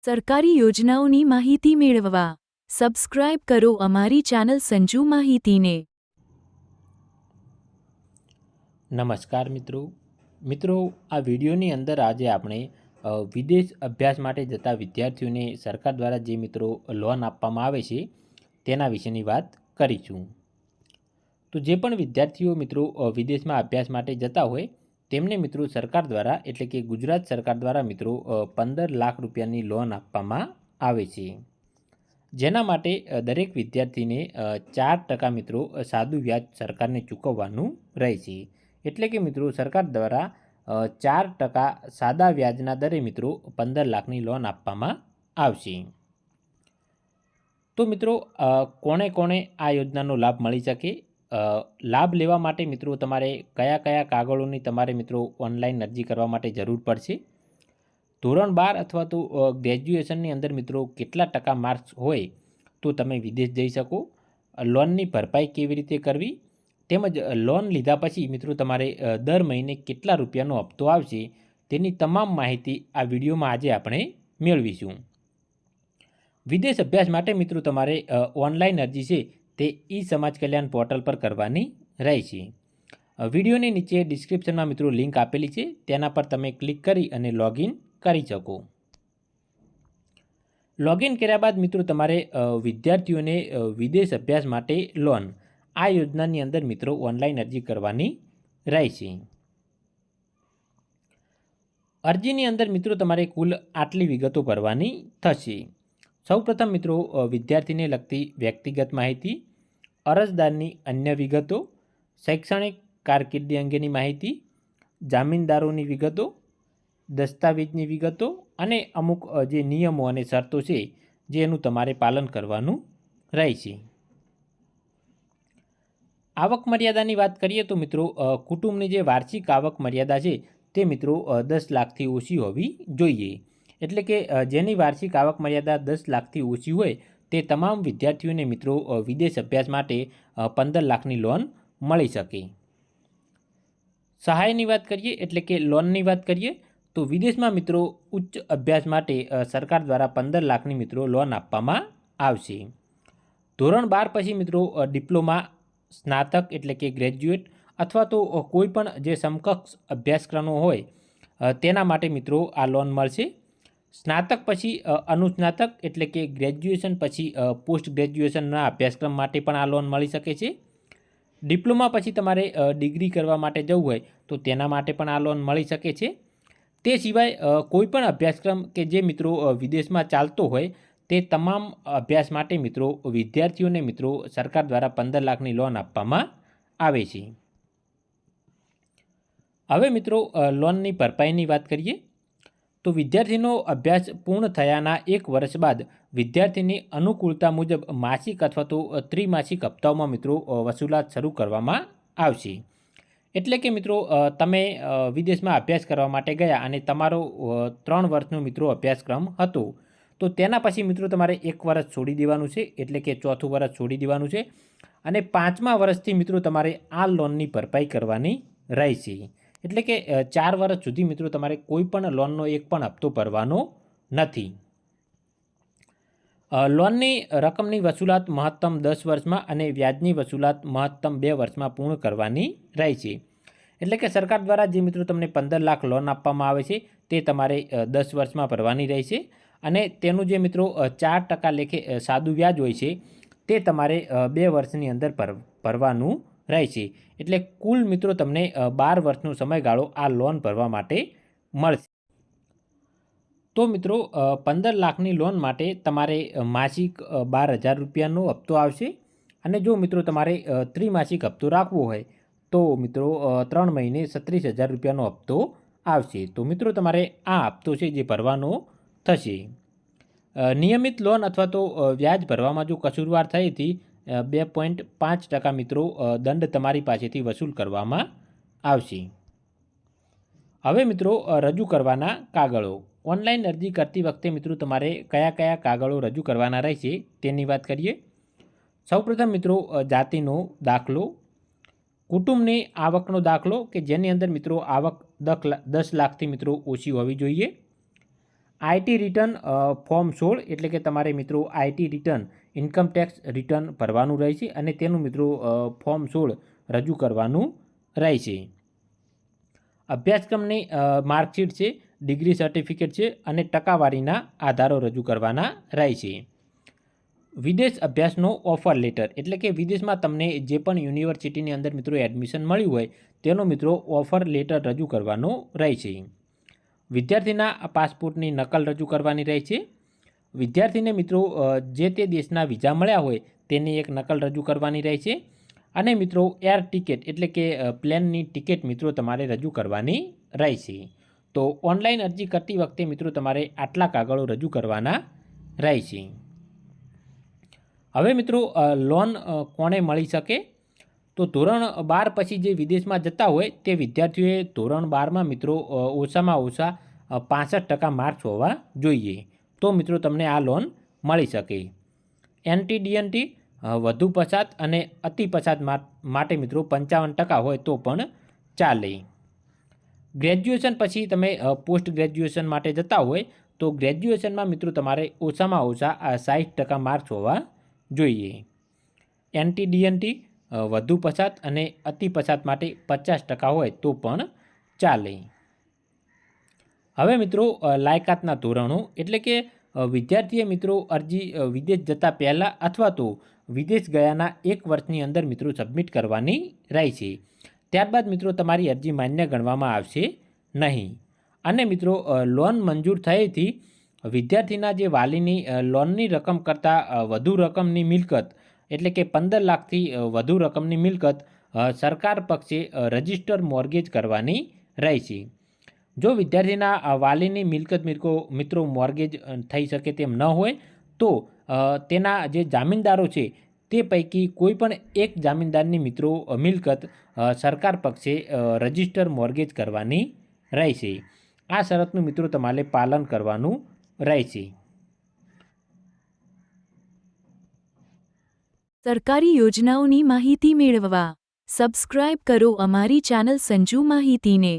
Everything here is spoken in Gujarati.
સરકારી યોજનાઓની માહિતી મેળવવા સબસ્ક્રાઇબ કરો અમારી ચેનલ સંજુ માહિતીને। નમસ્કાર મિત્રો આ વિડીયોની અંદર આજે આપણે વિદેશ અભ્યાસ માટે જતા વિદ્યાર્થીઓને સરકાર દ્વારા જે મિત્રો લોન આપવામાં આવે છે તેના વિશેની વાત કરીશું। તો જે પણ વિદ્યાર્થીઓ મિત્રો વિદેશમાં અભ્યાસ માટે જતા હોય તેમને મિત્રો સરકાર દ્વારા એટલે કે ગુજરાત સરકાર દ્વારા મિત્રો 15 લાખ રૂપિયાની લોન આપવામાં આવે છે, જેના માટે દરેક વિદ્યાર્થીને 4% મિત્રો સાદું વ્યાજ સરકારને ચૂકવવાનું રહે છે। એટલે કે મિત્રો સરકાર દ્વારા 4% સાદા વ્યાજના દરે મિત્રો 15 લાખની લોન આપવામાં આવશે। તો મિત્રો કોણે કોણે આ યોજનાનો લાભ મળી શકે? લાભ લેવા માટે મિત્રો તમારે કયા કયા કાગળોની તમારે મિત્રો ઓનલાઈન અરજી કરવા માટે જરૂર પડશે? ધોરણ 12 અથવા તો ગ્રેજ્યુએશનની અંદર મિત્રો કેટલા ટકા માર્ક્સ હોય તો તમે વિદેશ જઈ શકો? લોનની ભરપાઈ કેવી રીતે કરવી? તેમજ લોન લીધા પછી મિત્રો તમારે દર મહિને કેટલા રૂપિયાનો હપ્તો આવશે તેની તમામ માહિતી આ વિડીયોમાં આજે આપણે મેળવીશું। વિદેશ અભ્યાસ માટે મિત્રો તમારે ઓનલાઈન અરજી છે તે ઈ સમાજ કલ્યાણ પોર્ટલ પર કરવાની રહેશે। વિડીયોની નીચે ડિસ્ક્રિપ્શનમાં મિત્રો લિંક આપેલી છે, તેના પર તમે ક્લિક કરી અને લોગિન કરી શકો। લોગિન કર્યા બાદ મિત્રો તમારે વિદ્યાર્થીઓને વિદેશ અભ્યાસ માટે લોન આ યોજનાની અંદર મિત્રો ઓનલાઈન અરજી કરવાની રહેશે। અરજીની અંદર મિત્રો તમારે કુલ આટલી વિગતો ભરવાની થશે। સૌપ્રથમ મિત્રો વિદ્યાર્થીને લગતી વ્યક્તિગત માહિતી, અરજદારની અન્ય વિગતો, શૈક્ષણિક કારકિર્દી અંગેની માહિતી, જામીનદારોની વિગતો, દસ્તાવેજની વિગતો અને અમુક જે નિયમો અને શરતો છે જેનું તમારે પાલન કરવાનું રહેશે। આવક મર્યાદાની વાત કરીએ તો મિત્રો કુટુંબની જે વાર્ષિક આવક મર્યાદા છે તે મિત્રો 10 લાખથી ઓછી હોવી જોઈએ। એટલે કે જેની વાર્ષિક આવક મર્યાદા 10 લાખથી ઓછી હોય તે તમામ વિદ્યાર્થીઓને મિત્રો વિદેશ અભ્યાસ માટે 15 લાખની લોન મળી શકે। સહાયની વાત કરીએ એટલે કે લોનની વાત કરીએ તો વિદેશમાં મિત્રો ઉચ્ચ અભ્યાસ માટે સરકાર દ્વારા 15 લાખની મિત્રો લોન આપવામાં આવશે। ધોરણ 12 પછી મિત્રો ડિપ્લોમા, સ્નાતક એટલે કે ગ્રેજ્યુએટ અથવા તો કોઈ પણ જે સમકક્ષ અભ્યાસક્રમો હોય તેના માટે મિત્રો આ લોન મળશે। સ્નાતક પછી અનુસ્નાતક એટલે કે ગ્રેજ્યુએશન પછી પોસ્ટ ગ્રેજ્યુએશનના અભ્યાસક્રમ માટે પણ આ લોન મળી શકે છે। ડિપ્લોમા પછી તમારે ડિગ્રી કરવા માટે જવું હોય તો તેના માટે પણ આ લોન મળી શકે છે। તે સિવાય કોઈ પણ અભ્યાસક્રમ કે જે મિત્રો વિદેશમાં ચાલતો હોય તે તમામ અભ્યાસ માટે મિત્રો વિદ્યાર્થીઓને મિત્રો સરકાર દ્વારા 15 લાખની લોન આપવામાં આવે છે। હવે મિત્રો લોનની ભરપાઈની વાત કરીએ તો વિદ્યાર્થીનો અભ્યાસ પૂર્ણ થયાના 1 વર્ષ બાદ વિદ્યાર્થીની અનુકૂળતા મુજબ માસિક અથવા તો ત્રિમાસિક હપ્તાઓમાં મિત્રો વસૂલાત શરૂ કરવામાં આવશે। એટલે કે મિત્રો તમે વિદેશમાં અભ્યાસ કરવા માટે ગયા અને તમારો 3 વર્ષનો મિત્રો અભ્યાસક્રમ હતો તો તેના પછી મિત્રો તમારે 1 વર્ષ છોડી દેવાનું છે, એટલે કે ચોથું વર્ષ છોડી દેવાનું છે અને 5મા વર્ષથી મિત્રો તમારે આ લોનની ભરપાઈ કરવાની રહેશે। એટલે કે 4 વર્ષ સુધી મિત્રો તમારે કોઈ પણ લોનનો એક પણ હપ્તો ભરવાનો નથી। લોનની રકમની વસૂલાત મહત્તમ 10 વર્ષમાં અને વ્યાજની વસૂલાત મહત્તમ 2 વર્ષમાં પૂર્ણ કરવાની રહેશે। એટલે કે સરકાર દ્વારા જે મિત્રો તમને 15 લાખ લોન આપવામાં આવે છે તે તમારે 10 વર્ષમાં ભરવાની રહેશે અને તેનું જે મિત્રો 4% લેખે સાદું વ્યાજ હોય છે તે તમારે 2 વર્ષની અંદર ભરવાનું રહેશે। એટલે કુલ મિત્રો તમને 12 વર્ષનો સમયગાળો આ લોન ભરવા માટે મળશે। તો મિત્રો 15 લાખની લોન માટે તમારે માસિક 12,000 રૂપિયાનો હપ્તો આવશે અને જો મિત્રો તમારે ત્રિમાસિક હપ્તો રાખવો હોય તો મિત્રો 3 મહિને 36,000 રૂપિયાનો હપ્તો આવશે। તો મિત્રો તમારે આ હપ્તો છે જે ભરવાનો થશે। નિયમિત લોન અથવા તો વ્યાજ ભરવામાં જો કસૂરવાર થયેથી 2.5% મિત્રો દંડ તમારી પાસેથી વસૂલ કરવામાં આવશે। હવે મિત્રો રજૂ કરવાના કાગળો। ઓનલાઈન અરજી કરતી વખતે મિત્રો તમારે કયા કયા કાગળો રજૂ કરવાના રહેશે તેની વાત કરીએ। સૌપ્રથમ મિત્રો જાતિનો દાખલો, કુટુંબની આવકનો દાખલો કે જેની અંદર મિત્રો આવક 10 લાખથી મિત્રો ઓછી હોવી જોઈએ, આઈટી રિટર્ન ફોર્મ 16 એટલે કે તમારે મિત્રો IT return income tax return ભરવાનું રહે છે અને તેનું મિત્રો ફોર્મ 16 રજૂ કરવાનું રહેશે. અભ્યાસક્રમની માર્કશીટ છે, ડિગ્રી સર્ટિફિકેટ છે અને ટકાવારીના આધારો રજૂ કરવાના રહેશે. વિદેશ અભ્યાસનો ઓફર લેટર એટલે કે વિદેશમાં તમને જે પણ યુનિવર્સિટીની અંદર મિત્રો એડમિશન મળ્યું હોય તેનો મિત્રો ઓફર લેટર રજૂ કરવાનો રહેશે. વિદ્યાર્થીના પાસપોર્ટની નકલ રજૂ કરવાની રહેશે. વિદ્યાર્થીને મિત્રો જે તે દેશના વિઝા મળ્યા હોય તેની એક નકલ રજૂ કરવાની રહેશે. અને મિત્રો એર ટિકિટ એટલે કે પ્લેનની ટિકિટ મિત્રો તમારે રજૂ કરવાની રહેશે. તો ઓનલાઈન અરજી કરતી વખતે મિત્રો તમારે આટલા કાગળો રજૂ કરવાના રહેશે. હવે મિત્રો લોન કોને મળી શકે? તો ધોરણ 12 પછી જે વિદેશમાં જતા હોય તે વિદ્યાર્થીઓએ ધોરણ 12માં મિત્રો ઓછામાં ઓછા 65% માર્ક્સ હોવા જોઈએ. તો મિત્રો તમને આ લોન મળી શકે. NT-DNT વધુ પછાત અને અતિ પછાત માટે મિત્રો 55% હોય તો પણ ચાલે. ગ્રેજ્યુએશન પછી તમે પોસ્ટ ગ્રેજ્યુએશન માટે જતા હોય તો ગ્રેજ્યુએશનમાં મિત્રો તમારે ઓછામાં ઓછા 60% માર્ક્સ હોવા જોઈએ. NT-DNT વધુ પછાત અને અતિ પછાત માટે 50% હોય તો પણ ચાલે. હવે મિત્રો લાયકાતના ધોરણો એટલે કે વિદ્યાર્થીએ મિત્રો અરજી વિદેશ જતા પહેલાં અથવા તો વિદેશ ગયાના 1 વર્ષની અંદર મિત્રો સબમિટ કરવાની રહેશે. ત્યારબાદ મિત્રો તમારી અરજી માન્ય ગણવામાં આવશે નહીં. અને મિત્રો લોન મંજૂર થયેથી વિદ્યાર્થીના જે વાલીની લોનની રકમ કરતાં વધુ રકમની મિલકત એટલે કે 15 લાખથી વધુ રકમની મિલકત સરકાર પક્ષે રજિસ્ટર મોર્ગેજ કરવાની રહેશે. જો વિદ્યાર્થીના વાલીની મિલકત મિત્રો મોર્ગેજ થઈ શકે તેમ ન હોય તો તેના જે જામીનદારો છે તે પૈકી કોઈ પણ એક જામીનદારની મિત્રો મિલકત સરકાર પક્ષે રજિસ્ટર મોર્ગેજ કરવાની રહેશે. આ શરતનું મિત્રો તમારે પાલન કરવાનું રહેશે. સરકારી યોજનાઓની માહિતી મેળવવા સબસ્ક્રાઇબ કરો અમારી ચેનલ સંજુ માહિતીને.